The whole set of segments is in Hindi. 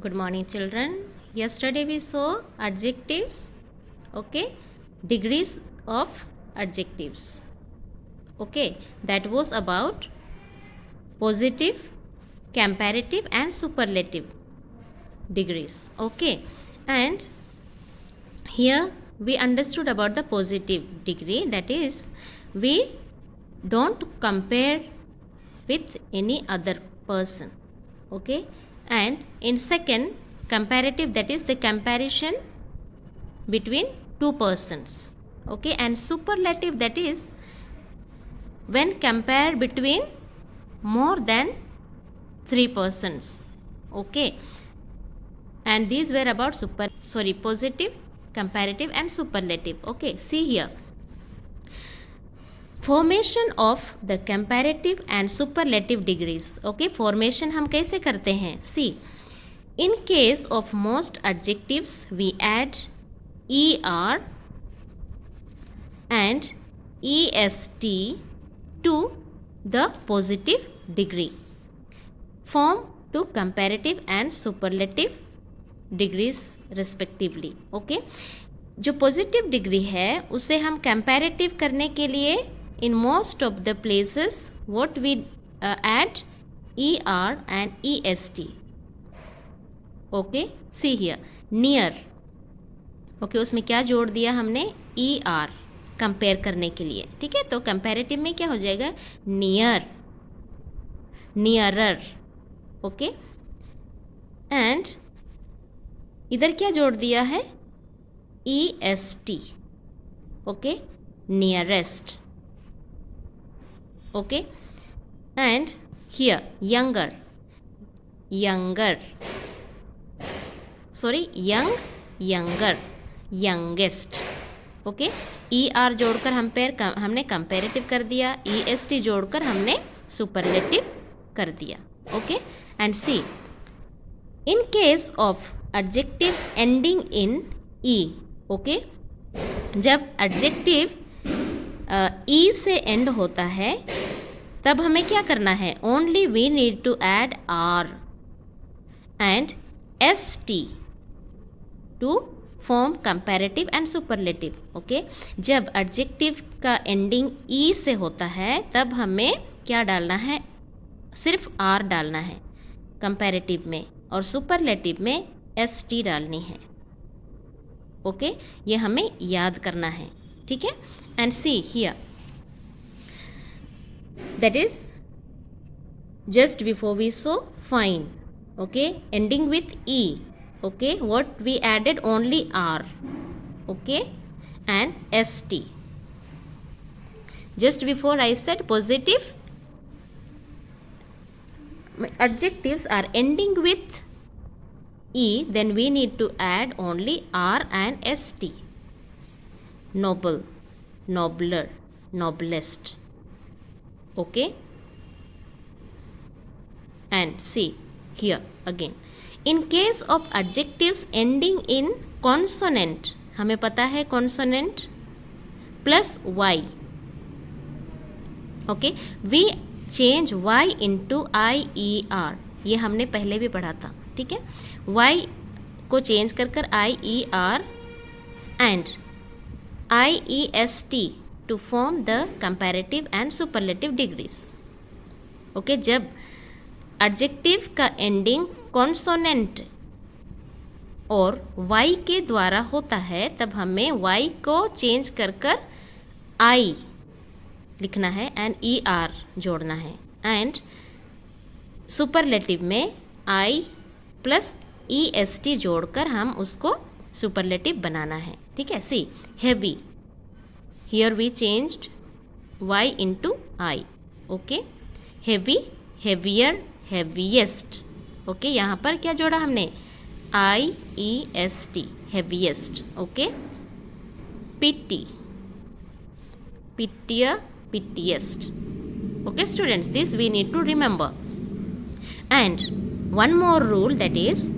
Good morning, children. Yesterday we saw adjectives, okay, degrees of adjectives. Okay, that was about positive, comparative, and superlative degrees. Okay, and here we understood about the positive degree, that is, we don't compare with any other person. Okay, and in second, comparative, that is the comparison between two persons. Okay, and superlative, that is when compared between more than three persons. Okay, and these were about positive, comparative, and superlative. Okay, see here, formation of the comparative and superlative degrees. Okay, formation हम कैसे करते हैं? See, in case of most adjectives we add ER and EST to the positive degree, form to comparative and superlative degrees respectively. Okay, जो पॉजिटिव डिग्री है उसे हम कंपैरेटिव करने के लिए in most of the places what we add ER and EST. okay, see here, near. okay, उसमें क्या जोड़ दिया हमने? ER, कंपेयर करने के लिए. ठीक है, तो कंपैरेटिव में क्या हो जाएगा? Near, nearer. ओके, एंड इधर क्या जोड़ दिया है? EST. Okay, nearest. okay, and here younger, younger, sorry, young, younger, youngest. okay, ER जोड़कर हमने कंपैरेटिव कर दिया, EST जोड़कर हमने सुपरलेटिव कर दिया. Okay, and see, in case of adjective ending in E. Okay, जब एडजेक्टिव E से एंड होता है तब हमें क्या करना है? Only we need to add R and ST to form comparative and superlative. Okay, जब एडजेक्टिव का एंडिंग E से होता है तब हमें क्या डालना है? सिर्फ R डालना है कंपैरेटिव में, और सुपरलेटिव में ST डालनी है. ओके, ये हमें याद करना है. ठीक है, and see here, that is just before we saw fine. okay, ending with E. okay, what we added? Only R. okay, and ST. just before I said positive adjectives are ending with E, then we need to add only R and ST. noble, nobler, noblest. okay, and see here again, in case of adjectives ending in consonant, हमें पता है consonant plus Y. okay, we change Y into IER. ये हमने पहले भी पढ़ा था. ठीक है, Y को चेंज कर IER and IEST to form the comparative and superlative degrees. okay, जब adjective का ending consonant और Y के द्वारा होता है तब हमें Y को चेंज कर I लिखना है and ER जोड़ना है, and superlative में I plus EST जोड़कर हम उसको सुपरलेटिव बनाना है. ठीक है, सी, heavy, here we changed Y into I. Okay, heavy, heavier, heaviest. Okay, यहाँ पर क्या जोड़ा हमने? IEST, heaviest. Okay, pity, pittier, pittiest. okay students, this we need to remember. And one more rule, that is,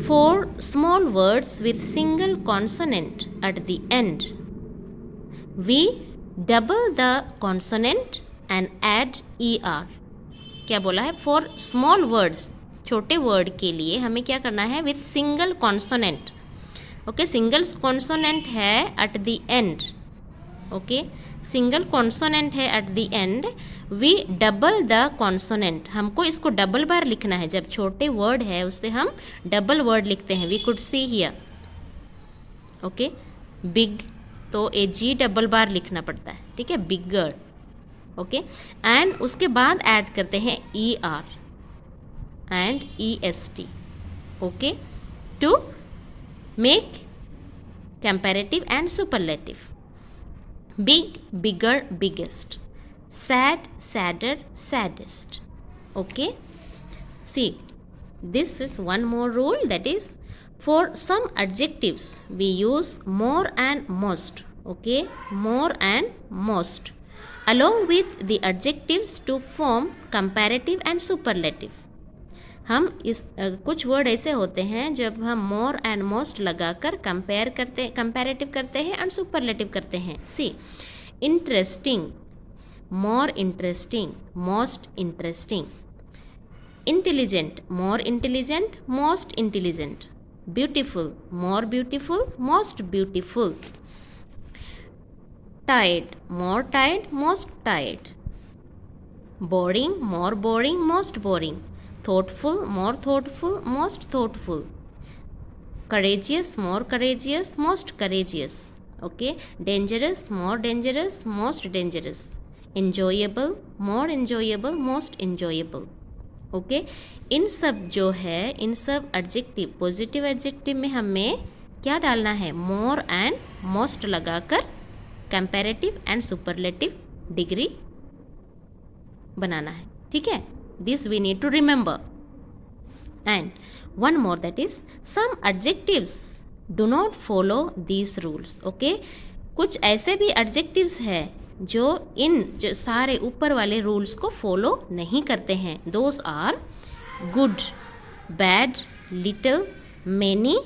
for small words with single consonant at the end, we double the consonant and add ER. क्या बोला है? फॉर स्मॉल वर्ड्स, छोटे वर्ड के लिए हमें क्या करना है, with single consonant. Okay, single consonant है at the end. Okay, single consonant है at the end, we double the consonant. हमको इसको डबल बार लिखना है। जब छोटे वर्ड है उससे हम डबल वर्ड लिखते हैं। We could see here. Okay, big तो ए जी डबल बार लिखना पड़ता है, ठीक है, बिगर। ओके, एंड उसके बाद ऐड करते हैं E R and E S T. Okay, to make comparative and superlative. Big, bigger, biggest, sad, sadder, saddest. Okay, see, this is one more rule, that is, for some adjectives we use more and most. Okay, more and most along with the adjectives to form comparative and superlative. हम इस कुछ वर्ड ऐसे होते हैं जब हम मोर एंड मोस्ट लगाकर कंपैरेटिव करते हैं एंड सुपरलेटिव करते हैं। सी, interesting, more interesting, most interesting. Intelligent, more intelligent, most intelligent. Beautiful, more beautiful, most beautiful. Tired, more tired, most tired. Boring, more boring, most boring. Thoughtful, more thoughtful, most thoughtful. Courageous, more courageous, most courageous. Okay, dangerous, more dangerous, most dangerous. enjoyable, more enjoyable, most enjoyable. Okay, इन सब जो है, इन सब एडजेक्टिव, पॉजिटिव एडजेक्टिव में हमें क्या डालना है, मोर एंड मोस्ट लगाकर कंपैरेटिव एंड सुपरलेटिव डिग्री बनाना है, ठीक है। This we need to remember. And one more, that is some adjectives do not follow these rules. Okay, कुछ ऐसे भी एडजेक्टिव्स है जो सारे ऊपर वाले रूल्स को फॉलो नहीं करते हैं। Those are good, bad, little, many,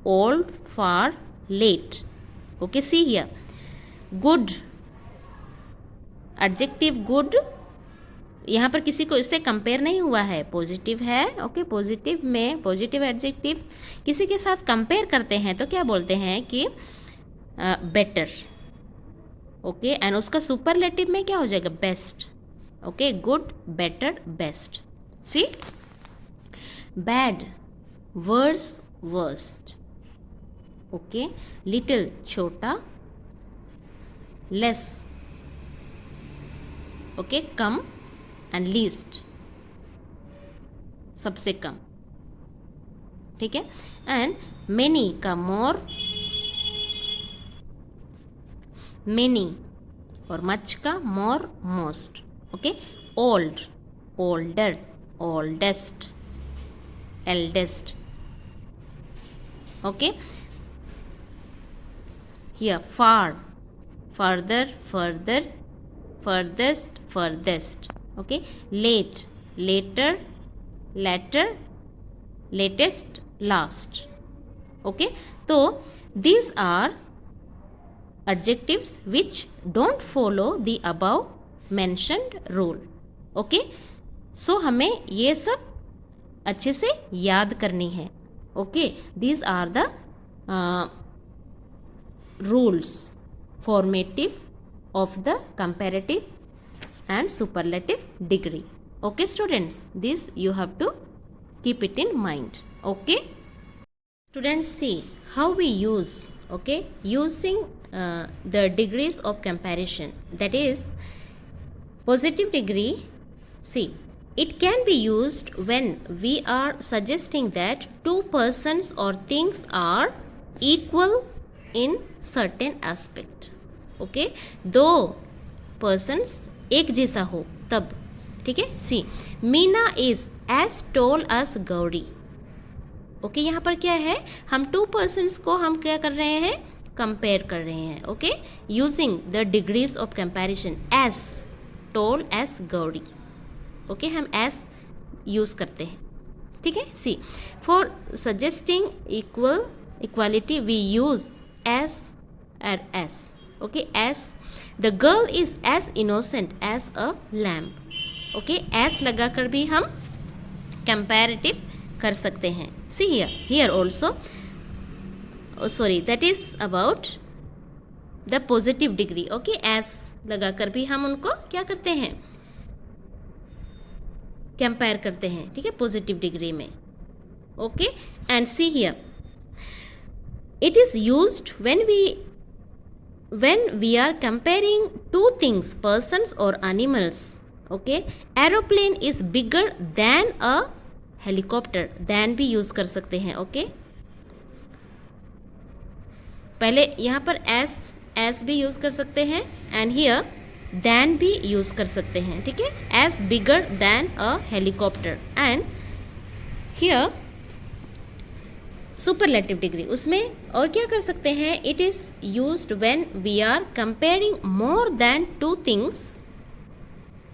old, far, late. Okay, see here, good, adjective good, यहाँ पर किसी को इससे कंपेयर नहीं हुआ है, पॉजिटिव है। ओके, पॉजिटिव में पॉजिटिव एडजेक्टिव किसी के साथ कंपेयर करते हैं तो क्या बोलते हैं कि बेटर। ओके, एंड उसका सुपरलेटिव में क्या हो जाएगा, best. Okay, good, better, best. See, bad, worse, worst. Okay, little, छोटा, लेस, ओके, कम, एंड लीस्ट, सबसे कम, ठीक है। एंड मेनी का मोर, मेनी, और मच का more, most. Okay, old, older, oldest, eldest. Okay, here far, further, further, furthest, furthest. Okay, late, later, latter, latest, last. Okay, तो these are adjectives which don't follow the above mentioned rule. Okay, so हमें ये सब अच्छे से याद करनी है। Okay, these are the rules formative of the comparative and superlative degree. Okay students, this you have to keep it in mind. Okay students, see how we use, okay, using the degrees of comparison, that is positive degree. See, it can be used when we are suggesting that two persons or things are equal in certain aspect. Okay, दो persons एक जैसा हो तब, ठीक है। See, Meena is as tall as Gauri. Okay, यहाँ पर क्या है, हम टू पर्सन्स को हम क्या कर रहे हैं, कंपेयर कर रहे हैं। Okay, using the degrees of comparison, as tall as Gauri. Okay, हम एज यूज करते हैं, ठीक है। See, for suggesting equality we use as और as. Okay, as, the girl is as innocent as a lamb. Okay, as लगाकर भी हम कंपैरेटिव कर सकते हैं. See here also, sorry that is about the positive degree. Okay, as लगाकर भी हम उनको क्या करते हैं, कंपेयर करते हैं. ठीक है, पॉजिटिव डिग्री में. Okay, and see here, it is used when we are comparing two things, persons or animals. Okay, aeroplane is bigger than a helicopter. than भी यूज कर सकते हैं. ओके, पहले यहाँ पर एस भी यूज कर सकते हैं, एंड हियर than भी यूज कर सकते हैं. ठीक है, as bigger than a helicopter, and here superlative degree, उसमें और क्या कर सकते हैं, it is used when we are comparing more than two things.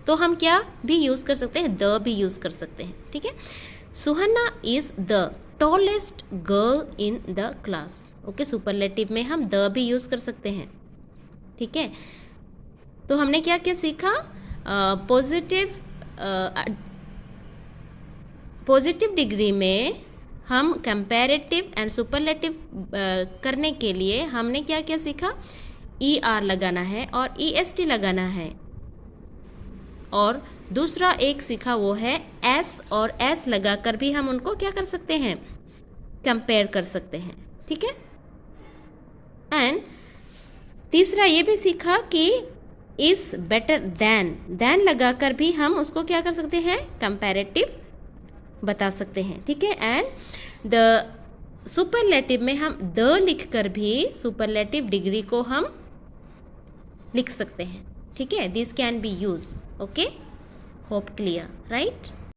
तो हम क्या भी यूज कर सकते हैं, द भी यूज कर सकते हैं. ठीक है, Suhana is the tallest girl in the class. Okay, superlative में हम द भी यूज कर सकते हैं. ठीक है, तो हमने क्या क्या सीखा, पॉजिटिव डिग्री में हम कंपैरेटिव एंड सुपरलेटिव करने के लिए हमने क्या क्या सीखा, ई आर लगाना है और ई एस टी लगाना है. और दूसरा एक सीखा वो है एस, और एस लगाकर भी हम उनको क्या कर सकते हैं, कंपेयर कर सकते हैं. ठीक है, एंड तीसरा ये भी सीखा कि इज बेटर देन लगाकर भी हम उसको क्या कर सकते हैं, कंपैरेटिव बता सकते हैं. ठीक है, एंड द सुपरलेटिव में हम द लिखकर भी सुपरलेटिव डिग्री को हम लिख सकते हैं. ठीक है, this can be use. Okay, hope clear, right.